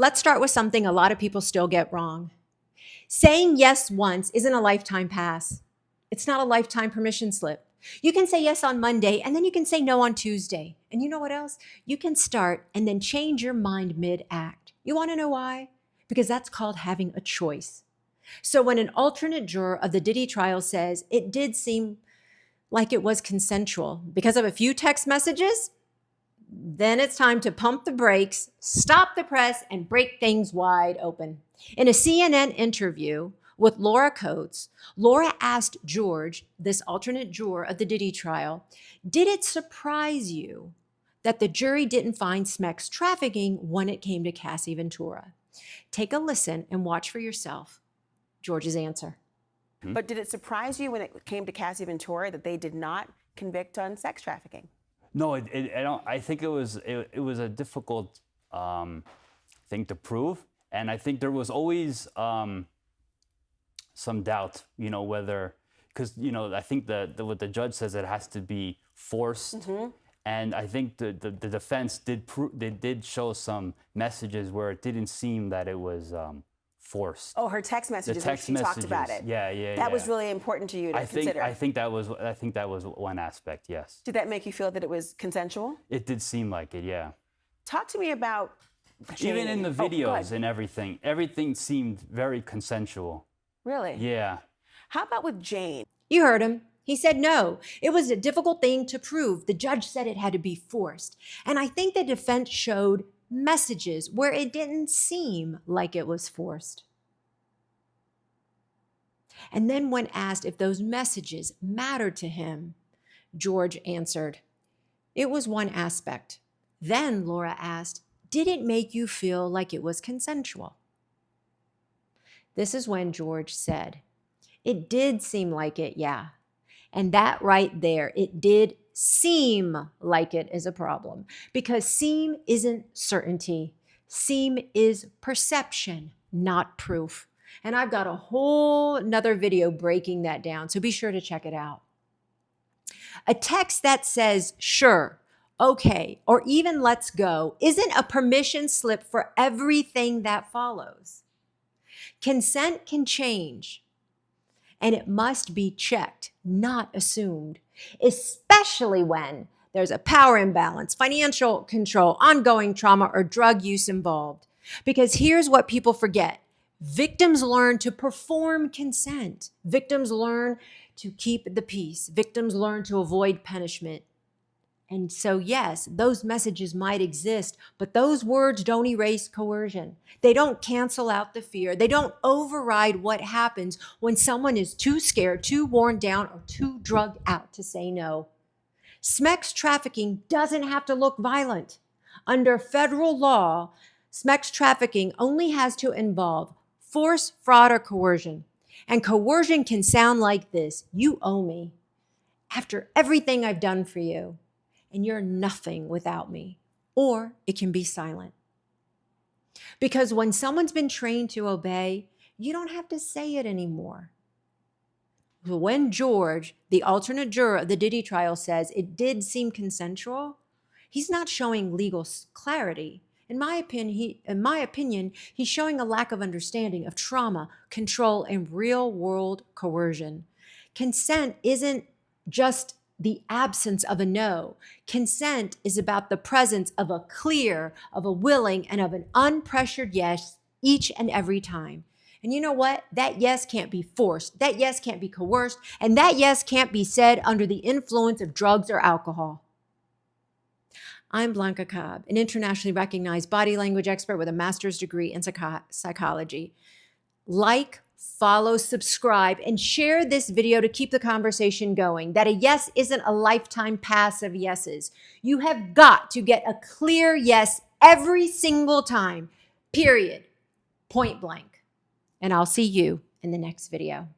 Let's start with something a lot of people still get wrong. Saying yes once isn't a lifetime pass. It's not a lifetime permission slip. You can say yes on Monday and then you can say no on Tuesday. And you know what else? You can start and then change your mind mid-act. You want to know why? Because that's called having a choice. So when an alternate juror of the Diddy trial says it did seem like it was consensual because of a few text messages, then it's time to pump the brakes, stop the press, and break things wide open. In a CNN interview with Laura Coates, Laura asked George, this alternate juror of the Diddy trial, did it surprise you that the jury didn't find Smeck's trafficking when it came to Cassie Ventura? Take a listen and watch for yourself George's answer. But did it surprise you when it came to Cassie Ventura that they did not convict on sex trafficking? No, I don't. I think it was a difficult thing to prove, and I think there was always some doubt, whether, because I think what the judge says, it has to be forced, and I think the defense did show some messages where it didn't seem that it was forced. Oh, her text messages when she talked about it. Yeah. That was really important to you to consider. I think that was one aspect. Yes. Did that make you feel that it was consensual? It did seem like it. Yeah. Talk to me about Jane. Even in the videos and everything seemed very consensual. Really? Yeah. How about with Jane? You heard him. He said no. It was a difficult thing to prove. The judge said it had to be forced. And I think the defense showed messages where it didn't seem like it was forced. And then when asked if those messages mattered to him, George answered, it was one aspect. Then Laura asked, did it make you feel like it was consensual? This is when George said, it did seem like it, yeah. And that right there, it did seem like it is a problem, because seem isn't certainty. Seem is perception, not proof. And I've got a whole another video breaking that down, so be sure to check it out. A text that says, sure, okay, or even let's go isn't a permission slip for everything that follows. Consent can change, and it must be checked, not assumed, especially when there's a power imbalance, financial control, ongoing trauma, or drug use involved. Because here's what people forget. Victims learn to perform consent. Victims learn to keep the peace. Victims learn to avoid punishment. And so, yes, those messages might exist, but those words don't erase coercion. They don't cancel out the fear. They don't override what happens when someone is too scared, too worn down, or too drugged out to say no. Smeck's trafficking doesn't have to look violent. Under federal law, Smeck's trafficking only has to involve force, fraud, or coercion. And coercion can sound like this: you owe me. After everything I've done for you, and you're nothing without me. Or it can be silent. Because when someone's been trained to obey, you don't have to say it anymore. When George, the alternate juror of the Diddy trial, says it did seem consensual, he's not showing legal clarity. In my opinion, he's showing a lack of understanding of trauma, control, and real-world coercion. Consent isn't just the absence of a no. Consent is about the presence of a clear, of a willing, and of an unpressured yes each and every time. And you know what? That yes can't be forced. That yes can't be coerced. And that yes can't be said under the influence of drugs or alcohol. I'm Blanca Cobb, an internationally recognized body language expert with a master's degree in psychology. Like, follow, subscribe, and share this video to keep the conversation going. That a yes isn't a lifetime pass of yeses. You have got to get a clear yes every single time, period, point blank. And I'll see you in the next video.